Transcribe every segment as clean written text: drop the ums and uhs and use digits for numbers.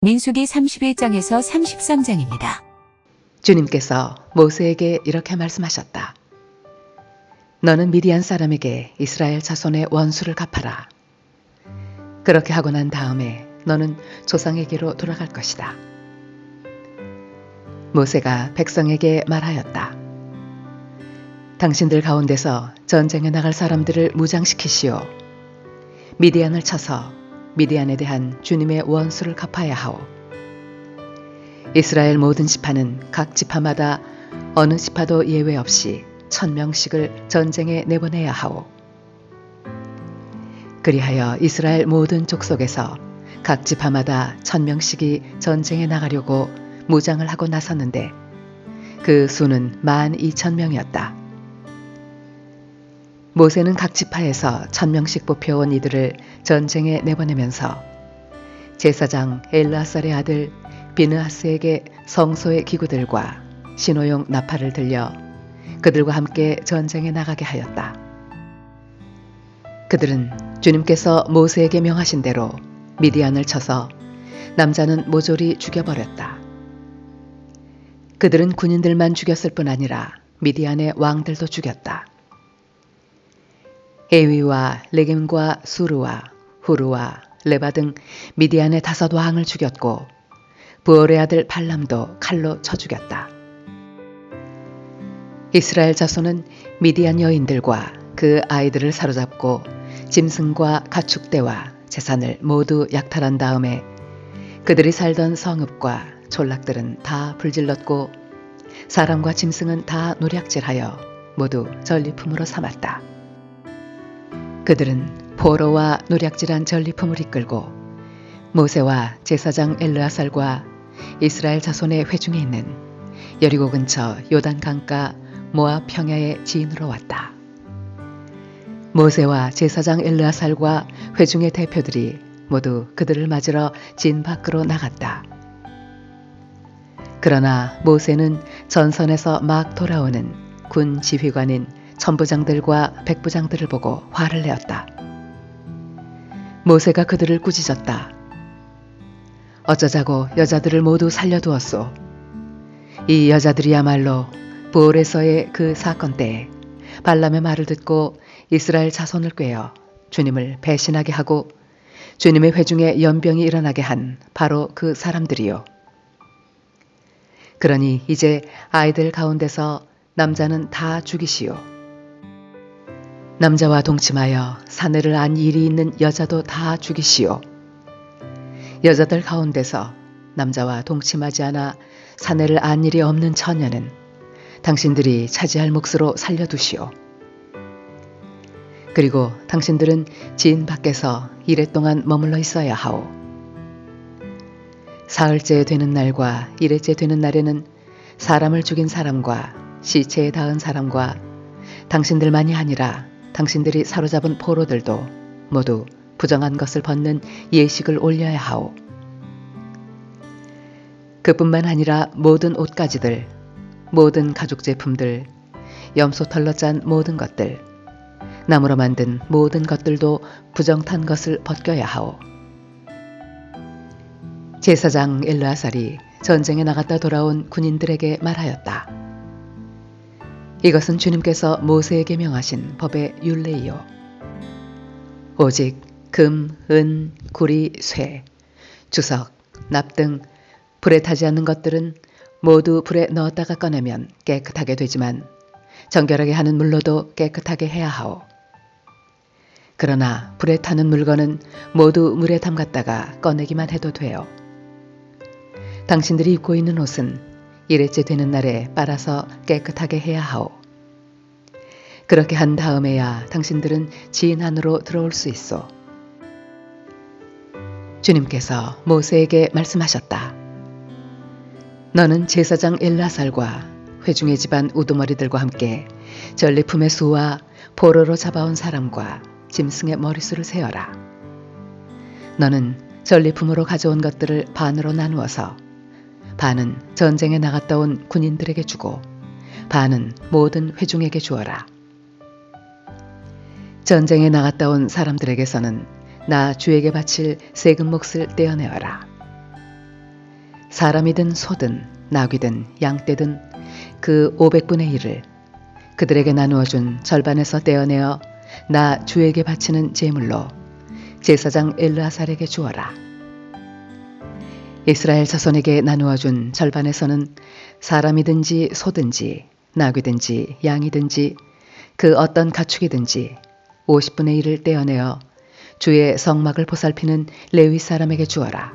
민수기 31장에서 33장입니다. 주님께서 모세에게 이렇게 말씀하셨다. 너는 미디안 사람에게 이스라엘 자손의 원수를 갚아라. 그렇게 하고 난 다음에 너는 조상에게로 돌아갈 것이다. 모세가 백성에게 말하였다. 당신들 가운데서 전쟁에 나갈 사람들을 무장시키시오. 미디안을 쳐서 미디안에 대한 주님의 원수를 갚아야 하오. 이스라엘 모든 지파는 각 지파마다 어느 지파도 예외 없이 1000명씩을 전쟁에 내보내야 하오. 그리하여 이스라엘 모든 족속에서 각 지파마다 1000명씩이 전쟁에 나가려고 무장을 하고 나섰는데 그 수는 12,000명이었다. 모세는 각 지파에서 1000명씩 뽑혀온 이들을 전쟁에 내보내면서 제사장 엘르아살의 아들 비느하스에게 성소의 기구들과 신호용 나팔을 들려 그들과 함께 전쟁에 나가게 하였다. 그들은 주님께서 모세에게 명하신 대로 미디안을 쳐서 남자는 모조리 죽여버렸다. 그들은 군인들만 죽였을 뿐 아니라 미디안의 왕들도 죽였다. 에위와 레겜과 수르와 후르와 레바 등 미디안의 5 왕을 죽였고 부올의 아들 발람도 칼로 쳐 죽였다. 이스라엘 자손은 미디안 여인들과 그 아이들을 사로잡고 짐승과 가축대와 재산을 모두 약탈한 다음에 그들이 살던 성읍과 촌락들은 다 불질렀고 사람과 짐승은 다 노략질하여 모두 전리품으로 삼았다. 그들은 포로와 노략질한 전리품을 이끌고 모세와 제사장 엘르아살과 이스라엘 자손의 회중에 있는 여리고 근처 요단 강가 모압 평야의 지인으로 왔다. 모세와 제사장 엘르아살과 회중의 대표들이 모두 그들을 맞으러 진 밖으로 나갔다. 그러나 모세는 전선에서 막 돌아오는 군 지휘관인 천부장들과 백부장들을 보고 화를 내었다. 모세가 그들을 꾸짖었다. 어쩌자고 여자들을 모두 살려두었소. 이 여자들이야말로 부올에서의 그 사건 때에 발람의 말을 듣고 이스라엘 자손을 꾀어 주님을 배신하게 하고 주님의 회중에 연병이 일어나게 한 바로 그 사람들이요. 그러니 이제 아이들 가운데서 남자는 다 죽이시오. 남자와 동침하여 사내를 안 일이 있는 여자도 다 죽이시오. 여자들 가운데서 남자와 동침하지 않아 사내를 안 일이 없는 처녀는 당신들이 차지할 몫으로 살려두시오. 그리고 당신들은 진 밖에서 이레 동안 머물러 있어야 하오. 사흘째 되는 날과 이레째 되는 날에는 사람을 죽인 사람과 시체에 닿은 사람과 당신들만이 아니라 당신들이 사로잡은 포로들도 모두 부정한 것을 벗는 예식을 올려야 하오. 그뿐만 아니라 모든 옷가지들, 모든 가죽 제품들, 염소털로 짠 모든 것들, 나무로 만든 모든 것들도 부정탄 것을 벗겨야 하오. 제사장 엘르아살이 전쟁에 나갔다 돌아온 군인들에게 말하였다. 이것은 주님께서 모세에게 명하신 법의 율례이요. 오직 금, 은, 구리, 쇠, 주석, 납 등 불에 타지 않는 것들은 모두 불에 넣었다가 꺼내면 깨끗하게 되지만 정결하게 하는 물로도 깨끗하게 해야 하오. 그러나 불에 타는 물건은 모두 물에 담갔다가 꺼내기만 해도 돼요. 당신들이 입고 있는 옷은 이레째 되는 날에 빨아서 깨끗하게 해야 하오. 그렇게 한 다음에야 당신들은 진 안으로 들어올 수 있어. 주님께서 모세에게 말씀하셨다. 너는 제사장 엘르아살과 회중의 집안 우두머리들과 함께 전리품의 수와 포로로 잡아온 사람과 짐승의 머릿수를 세어라. 너는 전리품으로 가져온 것들을 반으로 나누어서 반은 전쟁에 나갔다 온 군인들에게 주고 반은 모든 회중에게 주어라. 전쟁에 나갔다 온 사람들에게서는 나 주에게 바칠 세금 몫을 떼어내어라. 사람이든 소든 나귀든 양떼든 그 500분의 1을 그들에게 나누어준 절반에서 떼어내어 나 주에게 바치는 제물로 제사장 엘르아살에게 주어라. 이스라엘 자손에게 나누어준 절반에서는 사람이든지 소든지 나귀든지 양이든지 그 어떤 가축이든지 50분의 1을 떼어내어 주의 성막을 보살피는 레위 사람에게 주어라.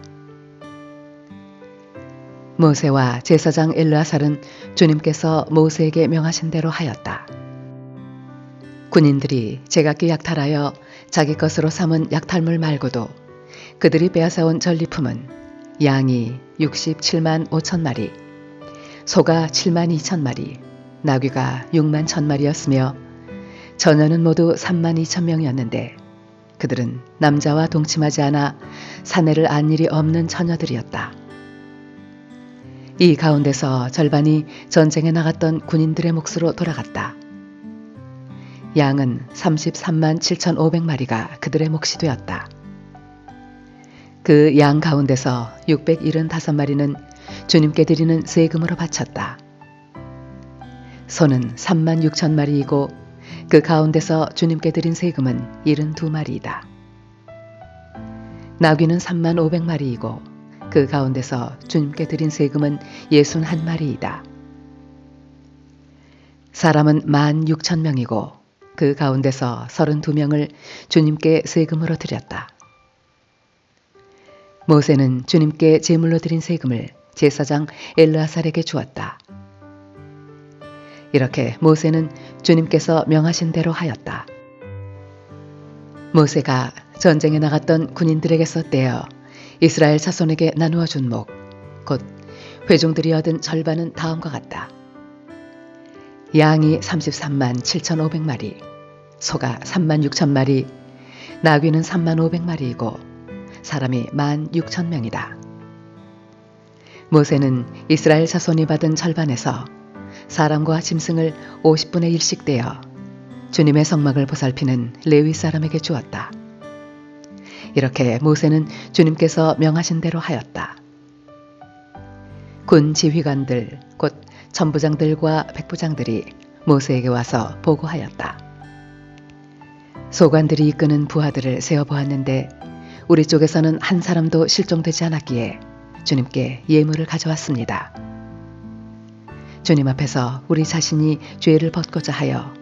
모세와 제사장 엘르아살은 주님께서 모세에게 명하신 대로 하였다. 군인들이 제각기 약탈하여 자기 것으로 삼은 약탈물 말고도 그들이 빼앗아온 전리품은 양이 67만 5천 마리, 소가 7만 2천 마리, 나귀가 6만 1천 마리였으며 전원은 모두 3만 2천 명이었는데 그들은 남자와 동침하지 않아 사내를 안 일이 없는 처녀들이었다. 이 가운데서 절반이 전쟁에 나갔던 군인들의 몫으로 돌아갔다. 양은 33만 7,500마리가 그들의 몫이 되었다. 그 양 가운데서 675마리는 주님께 드리는 세금으로 바쳤다. 소는 3만 6천 마리이고 그 가운데서 주님께 드린 세금은 72마리이다. 나귀는 3만 500마리이고 그 가운데서 주님께 드린 세금은 61마리이다. 사람은 16,000명이고 그 가운데서 32명을 주님께 세금으로 드렸다. 모세는 주님께 제물로 드린 세금을 제사장 엘르아살에게 주었다. 이렇게 모세는 주님께서 명하신 대로 하였다. 모세가 전쟁에 나갔던 군인들에게서 떼어 이스라엘 자손에게 나누어 준 목, 곧 회중들이 얻은 절반은 다음과 같다. 양이 33만 7,500마리, 소가 3만 6천 마리, 나귀는 3만 500마리이고 사람이 1만 6천 명이다. 모세는 이스라엘 자손이 받은 절반에서 사람과 짐승을 50분의 1씩 떼어 주님의 성막을 보살피는 레위 사람에게 주었다. 이렇게 모세는 주님께서 명하신 대로 하였다. 군 지휘관들 곧 천부장들과 백부장들이 모세에게 와서 보고하였다. 소관들이 이끄는 부하들을 세어보았는데 우리 쪽에서는 한 사람도 실종되지 않았기에 주님께 예물을 가져왔습니다. 주님 앞에서 우리 자신이 죄를 벗고자 하여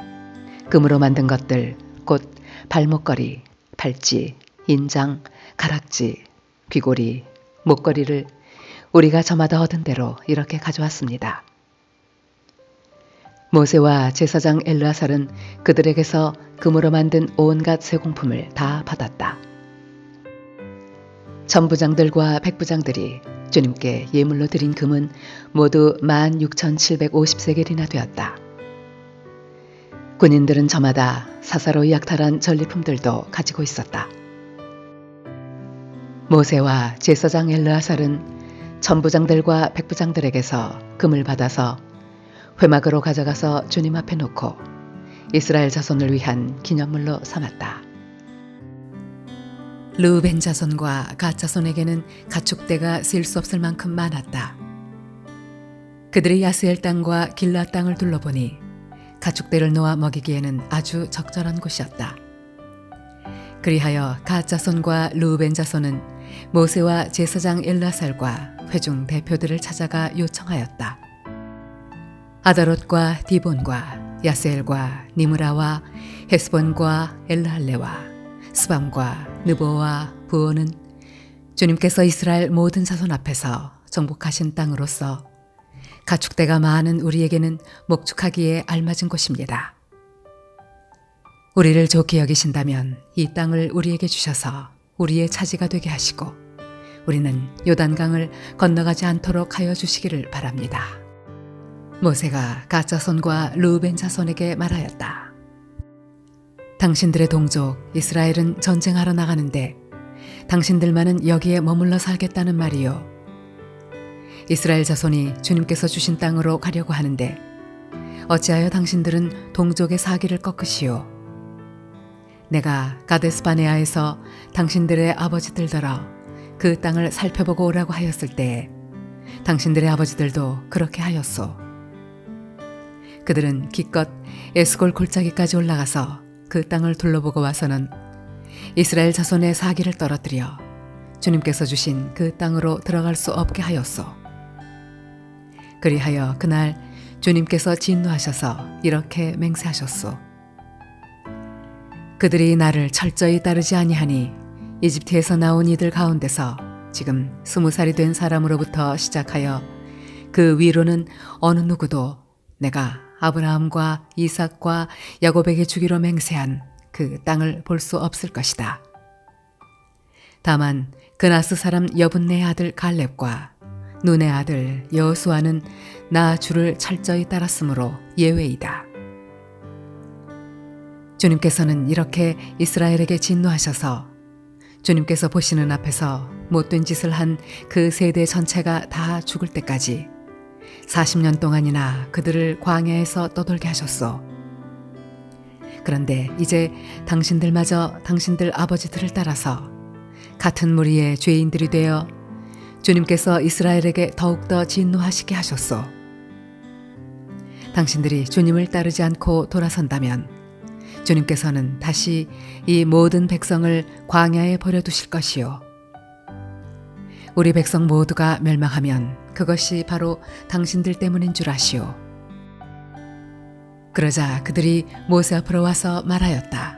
금으로 만든 것들 곧 발목걸이, 팔찌, 인장, 가락지, 귀고리, 목걸이를 우리가 저마다 얻은 대로 이렇게 가져왔습니다. 모세와 제사장 엘르아살은 그들에게서 금으로 만든 온갖 세공품을 다 받았다. 천부장들과 백부장들이 주님께 예물로 드린 금은 모두 16,750세겔이나 되었다. 군인들은 저마다 사사로이 약탈한 전리품들도 가지고 있었다. 모세와 제사장 엘르아살은 천부장들과 백부장들에게서 금을 받아서 회막으로 가져가서 주님 앞에 놓고 이스라엘 자손을 위한 기념물로 삼았다. 르우벤 자손과 갓 자손에게는 가축대가 셀 수 없을 만큼 많았다. 그들이 야스엘 땅과 길라 땅을 둘러보니 가축대를 놓아 먹이기에는 아주 적절한 곳이었다. 그리하여 갓 자손과 르우벤 자손은 모세와 제사장 엘르아살과 회중 대표들을 찾아가 요청하였다. 아다롯과 디본과 야스엘과 니므라와 헤스본과 엘르할레와 스밤과 느보와 부온은 주님께서 이스라엘 모든 자손 앞에서 정복하신 땅으로서 가축대가 많은 우리에게는 목축하기에 알맞은 곳입니다. 우리를 좋게 여기신다면 이 땅을 우리에게 주셔서 우리의 차지가 되게 하시고 우리는 요단강을 건너가지 않도록 하여 주시기를 바랍니다. 모세가 갓 자손과 르우벤 자손에게 말하였다. 당신들의 동족 이스라엘은 전쟁하러 나가는데 당신들만은 여기에 머물러 살겠다는 말이요. 이스라엘 자손이 주님께서 주신 땅으로 가려고 하는데 어찌하여 당신들은 동족의 사기를 꺾으시오. 내가 가데스바네아에서 당신들의 아버지들더러 그 땅을 살펴보고 오라고 하였을 때에 당신들의 아버지들도 그렇게 하였소. 그들은 기껏 에스골 골짜기까지 올라가서 그 땅을 둘러보고 와서는 이스라엘 자손의 사기를 떨어뜨려 주님께서 주신 그 땅으로 들어갈 수 없게 하였소. 그리하여 그날 주님께서 진노하셔서 이렇게 맹세하셨소. 그들이 나를 철저히 따르지 아니하니 이집트에서 나온 이들 가운데서 지금 20살이 된 사람으로부터 시작하여 그 위로는 어느 누구도 내가 아브라함과 이삭과 야곱에게 주기로 맹세한 그 땅을 볼 수 없을 것이다. 다만 그나스 사람 여분네의 아들 갈렙과 눈의 아들 여호수아는 나 주를 철저히 따랐으므로 예외이다. 주님께서는 이렇게 이스라엘에게 진노하셔서 주님께서 보시는 앞에서 못된 짓을 한 그 세대 전체가 다 죽을 때까지 40년 동안이나 그들을 광야에서 떠돌게 하셨소. 그런데 이제 당신들마저 당신들 아버지들을 따라서 같은 무리의 죄인들이 되어 주님께서 이스라엘에게 더욱더 진노하시게 하셨소. 당신들이 주님을 따르지 않고 돌아선다면 주님께서는 다시 이 모든 백성을 광야에 버려두실 것이요. 우리 백성 모두가 멸망하면 그것이 바로 당신들 때문인 줄 아시오. 그러자 그들이 모세 앞으로 와서 말하였다.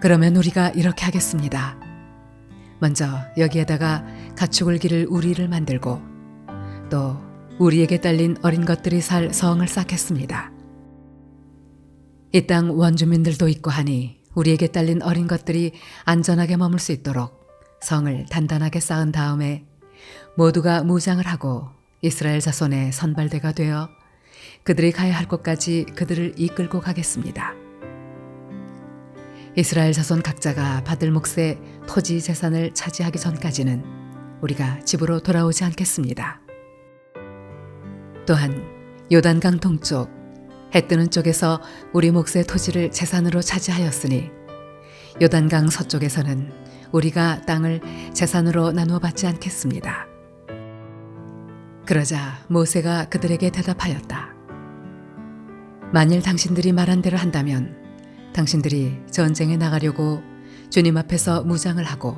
그러면 우리가 이렇게 하겠습니다. 먼저 여기에다가 가축을 기를 우리를 만들고 또 우리에게 딸린 어린 것들이 살 성을 쌓겠습니다. 이 땅 원주민들도 있고 하니 우리에게 딸린 어린 것들이 안전하게 머물 수 있도록 성을 단단하게 쌓은 다음에 모두가 무장을 하고 이스라엘 자손의 선발대가 되어 그들이 가야 할 곳까지 그들을 이끌고 가겠습니다. 이스라엘 자손 각자가 받을 몫의 토지 재산을 차지하기 전까지는 우리가 집으로 돌아오지 않겠습니다. 또한 요단강 동쪽 해 뜨는 쪽에서 우리 몫의 토지를 재산으로 차지하였으니 요단강 서쪽에서는 우리가 땅을 재산으로 나누어 받지 않겠습니다. 그러자 모세가 그들에게 대답하였다. 만일 당신들이 말한 대로 한다면 당신들이 전쟁에 나가려고 주님 앞에서 무장을 하고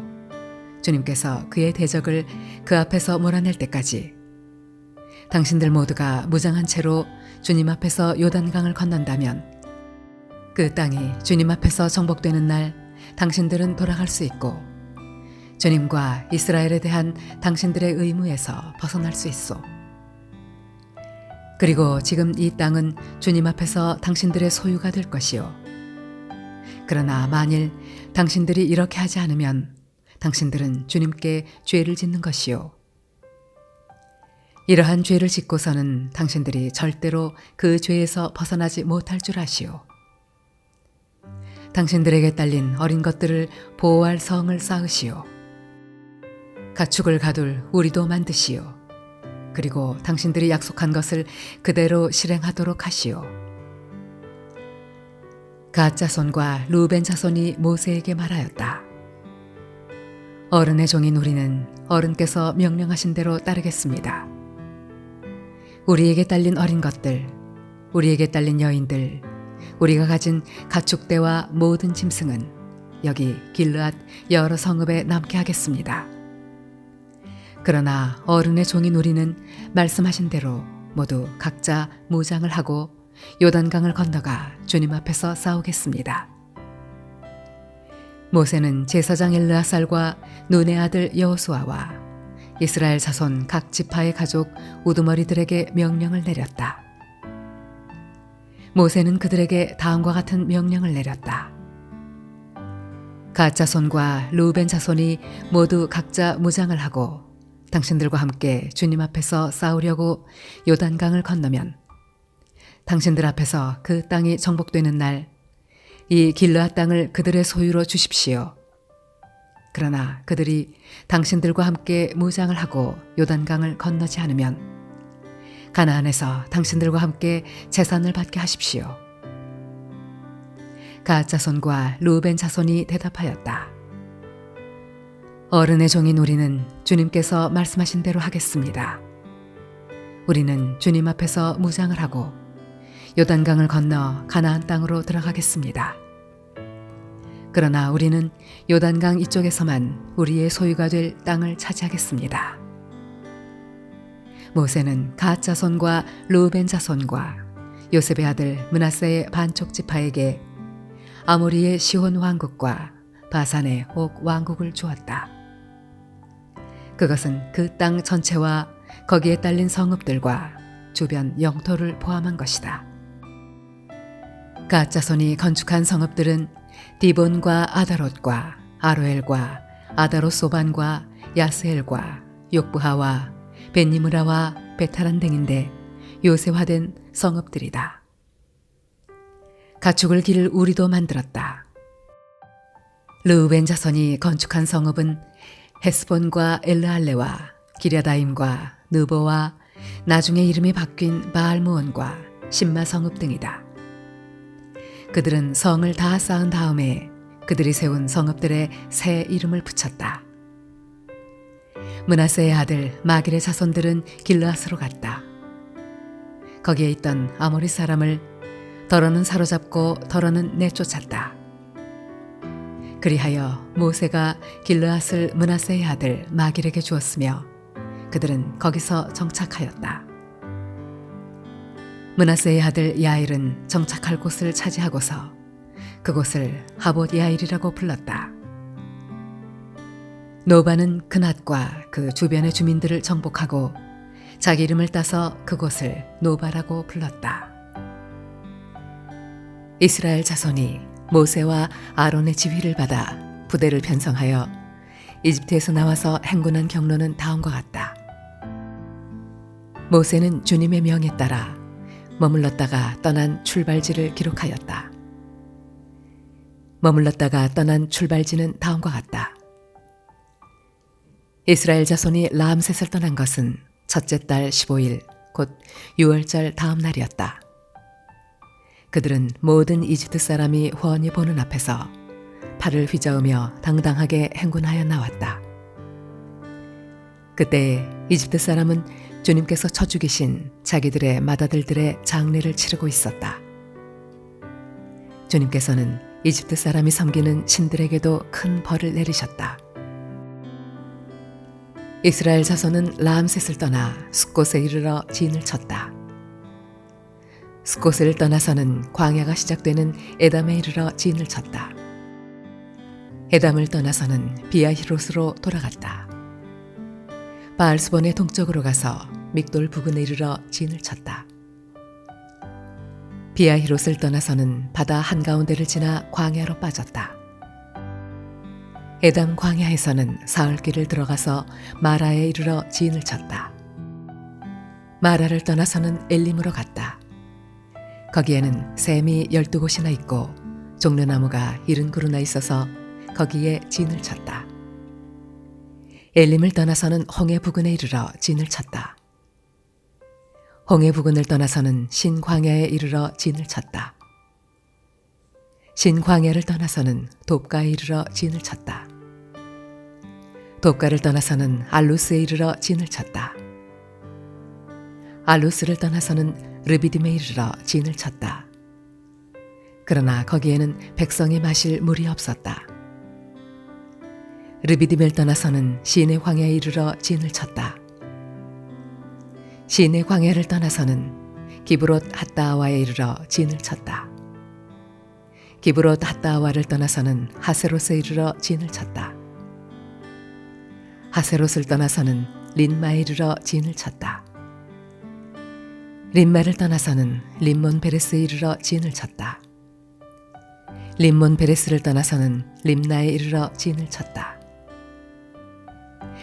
주님께서 그의 대적을 그 앞에서 몰아낼 때까지 당신들 모두가 무장한 채로 주님 앞에서 요단강을 건넌다면 그 땅이 주님 앞에서 정복되는 날 당신들은 돌아갈 수 있고 주님과 이스라엘에 대한 당신들의 의무에서 벗어날 수 있소. 그리고 지금 이 땅은 주님 앞에서 당신들의 소유가 될 것이요. 그러나 만일 당신들이 이렇게 하지 않으면 당신들은 주님께 죄를 짓는 것이요. 이러한 죄를 짓고서는 당신들이 절대로 그 죄에서 벗어나지 못할 줄 아시오. 당신들에게 딸린 어린 것들을 보호할 성을 쌓으시오. 가축을 가둘 우리도 만드시오. 그리고 당신들이 약속한 것을 그대로 실행하도록 하시오. 갓 자손과 루벤 자손이 모세에게 말하였다. 어른의 종인 우리는 어른께서 명령하신 대로 따르겠습니다. 우리에게 딸린 어린 것들, 우리에게 딸린 여인들, 우리가 가진 가축대와 모든 짐승은 여기 길르앗 여러 성읍에 남게 하겠습니다. 그러나 어른의 종인 우리는 말씀하신 대로 모두 각자 무장을 하고 요단강을 건너가 주님 앞에서 싸우겠습니다. 모세는 제사장 엘르아살과 눈의 아들 여호수아와 이스라엘 자손 각 지파의 가족 우두머리들에게 명령을 내렸다. 모세는 그들에게 다음과 같은 명령을 내렸다. 갓 자손과 루벤 자손이 모두 각자 무장을 하고 당신들과 함께 주님 앞에서 싸우려고 요단강을 건너면 당신들 앞에서 그 땅이 정복되는 날 이 길르앗 땅을 그들의 소유로 주십시오. 그러나 그들이 당신들과 함께 무장을 하고 요단강을 건너지 않으면 가나안에서 당신들과 함께 재산을 받게 하십시오. 갓 자손과 루벤 자손이 대답하였다. 어른의 종인 우리는 주님께서 말씀하신 대로 하겠습니다. 우리는 주님 앞에서 무장을 하고 요단강을 건너 가나안 땅으로 들어가겠습니다. 그러나 우리는 요단강 이쪽에서만 우리의 소유가 될 땅을 차지하겠습니다. 모세는 갓 자손과 르우벤 자손과 요셉의 아들 므낫세의 반쪽 지파에게 아모리의 시혼 왕국과 바산의 옥 왕국을 주었다. 그것은 그 땅 전체와 거기에 딸린 성읍들과 주변 영토를 포함한 것이다. 갓 자손이 건축한 성읍들은 디본과 아다롯과 아로엘과 아다롯소반과 야스엘과 욕부하와 벤니므라와 베타란 등인데 요새화된 성읍들이다. 가축을 기를 우리도 만들었다. 르우벤 자손이 건축한 성읍은 헤스본과 엘르할레와 기랴다임과 느보와 나중에 이름이 바뀐 바알무온과 심마 성읍 등이다. 그들은 성을 다 쌓은 다음에 그들이 세운 성읍들의 새 이름을 붙였다. 므낫세의 아들 마길의 자손들은 길르앗으로 갔다. 거기에 있던 아모리 사람을 더러는 사로잡고 더러는 내쫓았다. 그리하여 모세가 길르앗을 므낫세의 아들 마길에게 주었으며 그들은 거기서 정착하였다. 므낫세의 아들 야일은 정착할 곳을 차지하고서 그곳을 하봇 야일이라고 불렀다. 노바는 그낫과 그 주변의 주민들을 정복하고 자기 이름을 따서 그곳을 노바라고 불렀다. 이스라엘 자손이 모세와 아론의 지휘를 받아 부대를 편성하여 이집트에서 나와서 행군한 경로는 다음과 같다. 모세는 주님의 명에 따라 머물렀다가 떠난 출발지를 기록하였다. 머물렀다가 떠난 출발지는 다음과 같다. 이스라엘 자손이 라암셋을 떠난 것은 첫째 달 15일 곧 6월절 다음 날이었다. 그들은 모든 이집트 사람이 훤히 보는 앞에서 팔을 휘저으며 당당하게 행군하여 나왔다. 그때 이집트 사람은 주님께서 쳐 죽이신 자기들의 맏아들들의 장례를 치르고 있었다. 주님께서는 이집트 사람이 섬기는 신들에게도 큰 벌을 내리셨다. 이스라엘 자손은 라암셋을 떠나 숫곳에 이르러 진을 쳤다. 숫곳을 떠나서는 광야가 시작되는 에담에 이르러 진을 쳤다. 에담을 떠나서는 비아히롯으로 돌아갔다. 바알스본의 동쪽으로 가서 믹돌 부근에 이르러 진을 쳤다. 비아히롯을 떠나서는 바다 한가운데를 지나 광야로 빠졌다. 에담 광야에서는 사흘길을 들어가서 마라에 이르러 진을 쳤다. 마라를 떠나서는 엘림으로 갔다. 거기에는 샘이 12곳이나 있고 종려나무가 70그루나 있어서 거기에 진을 쳤다. 엘림을 떠나서는 홍해 부근에 이르러 진을 쳤다. 홍해 부근을 떠나서는 신광야에 이르러 진을 쳤다. 신광야를 떠나서는 돕가에 이르러 진을 쳤다. 돕가를 떠나서는 알루스에 이르러 진을 쳤다. 알루스를 떠나서는 르비딤에 이르러 진을 쳤다. 그러나 거기에는 백성이 마실 물이 없었다. 르비딤을 떠나서는 시내 광야에 이르러 진을 쳤다. 시내 광야를 떠나서는 기브롯 핫다아와에 이르러 진을 쳤다. 기브롯 핫다아와를 떠나서는 하세롯에 이르러 진을 쳤다. 하세롯을 떠나서는 린마에 이르러 진을 쳤다. 린마를 떠나서는 림몬 베레스에 이르러 진을 쳤다. 림몬 베레스를 떠나서는 림나에 이르러 진을 쳤다.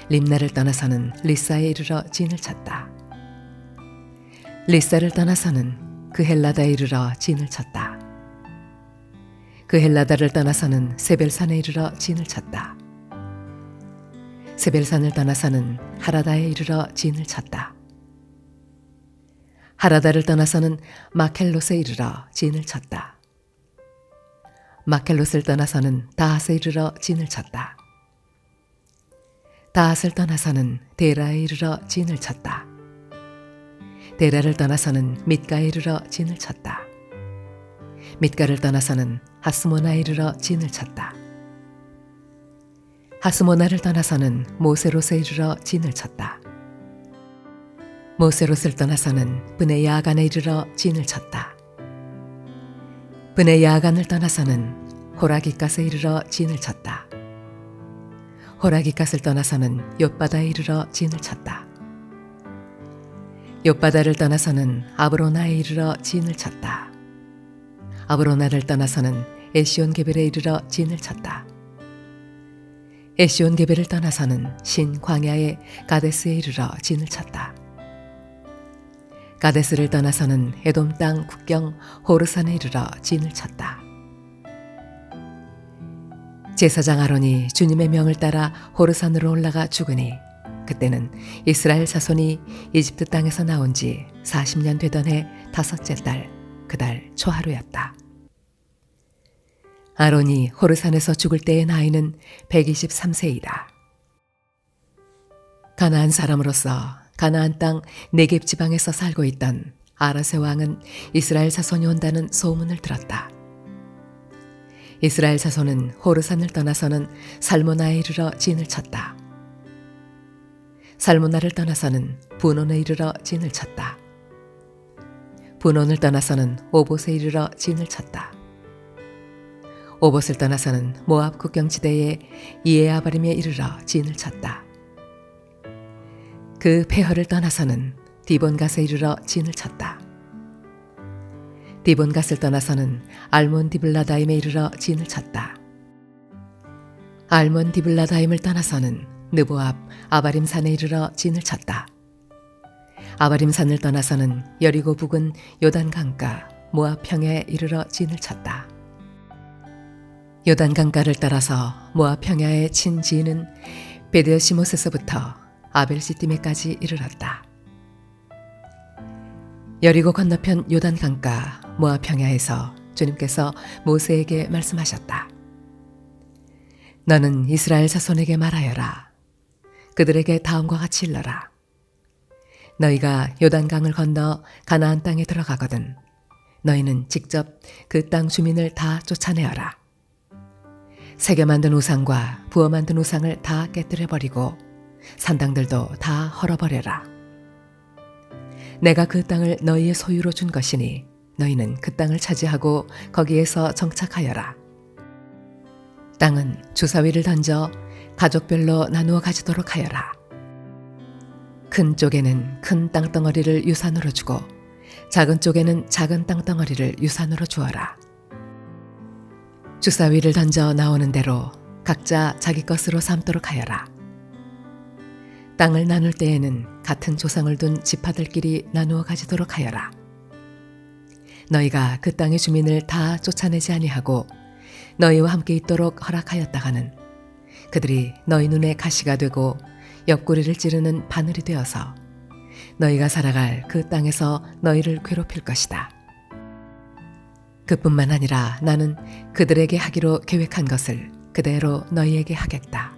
림나를 떠나서는 리사에 이르러 진을 쳤다. 리사를 떠나서는 그헬라다에 이르러 진을 쳤다. 그헬라다를 떠나서는 세벨산에 이르러 진을 쳤다. 세벨산을 떠나서는 하라다에 이르러 진을 쳤다. 하라다를 떠나서는 마켈롯에 이르러 진을 쳤다. 마켈롯을 떠나서는 다핫에 이르러 진을 쳤다. 다앗을 떠나서는 데라에 이르러 진을 쳤다. 데라를 떠나서는 mit가에 이르러 진을 쳤다. mit가를 떠나서는 하스모나에 이르러 진을 쳤다. 하스모나를 떠나서는 모세롯에 이르러 진을 쳤다. 모세롯을 떠나서는 브네 야간에 이르러 진을 쳤다. 브네 야간을 떠나서는 호라깃갓에 이르러 진을 쳤다. 호라깃갓을 떠나서는 욥바다에 이르러 진을 쳤다. 욥바다를 떠나서는 아브로나에 이르러 진을 쳤다. 아브로나를 떠나서는 에시온 게벨에 이르러 진을 쳤다. 에시온 게벨을 떠나서는 신 광야의 가데스에 이르러 진을 쳤다. 가데스를 떠나서는 에돔 땅 국경 호르산에 이르러 진을 쳤다. 제사장 아론이 주님의 명을 따라 호르산으로 올라가 죽으니 그때는 이스라엘 자손이 이집트 땅에서 나온 지 40년 되던 해 다섯째 달 그달 초하루였다. 아론이 호르산에서 죽을 때의 나이는 123세이다. 가나안 사람으로서 가나안 땅 네겝 지방에서 살고 있던 아라세 왕은 이스라엘 자손이 온다는 소문을 들었다. 이스라엘 자손은 호르산을 떠나서는 살모나에 이르러 진을 쳤다. 살모나를 떠나서는 분온에 이르러 진을 쳤다. 분온을 떠나서는 오봇에 이르러 진을 쳤다. 오봇을 떠나서는 모압 국경지대의 이에아바림에 이르러 진을 쳤다. 그 폐허를 떠나서는 디본갓에 이르러 진을 쳤다. 디본갓을 떠나서는 알몬 디블라다임에 이르러 진을 쳤다. 알몬 디블라다임을 떠나서는 느보압 아바림산에 이르러 진을 쳤다. 아바림산을 떠나서는 여리고 북은 요단 강가 모압 평야에 이르러 진을 쳤다. 요단 강가를 따라서 모압 평야에 친 진은 베드여시못에서부터 아벨시띠메까지 이르렀다. 여리고 건너편 요단 강가 모압 평야에서 주님께서 모세에게 말씀하셨다. 너는 이스라엘 자손에게 말하여라. 그들에게 다음과 같이 일러라. 너희가 요단강을 건너 가나안 땅에 들어가거든 너희는 직접 그 땅 주민을 다 쫓아내어라. 새겨 만든 우상과 부어 만든 우상을 다 깨뜨려버리고 산당들도 다 헐어버려라. 내가 그 땅을 너희의 소유로 준 것이니 너희는 그 땅을 차지하고 거기에서 정착하여라. 땅은 주사위를 던져 가족별로 나누어 가지도록 하여라. 큰 쪽에는 큰 땅덩어리를 유산으로 주고 작은 쪽에는 작은 땅덩어리를 유산으로 주어라. 주사위를 던져 나오는 대로 각자 자기 것으로 삼도록 하여라. 땅을 나눌 때에는 같은 조상을 둔 지파들끼리 나누어 가지도록 하여라. 너희가 그 땅의 주민을 다 쫓아내지 아니하고 너희와 함께 있도록 허락하였다가는 그들이 너희 눈에 가시가 되고 옆구리를 찌르는 바늘이 되어서 너희가 살아갈 그 땅에서 너희를 괴롭힐 것이다. 그뿐만 아니라 나는 그들에게 하기로 계획한 것을 그대로 너희에게 하겠다.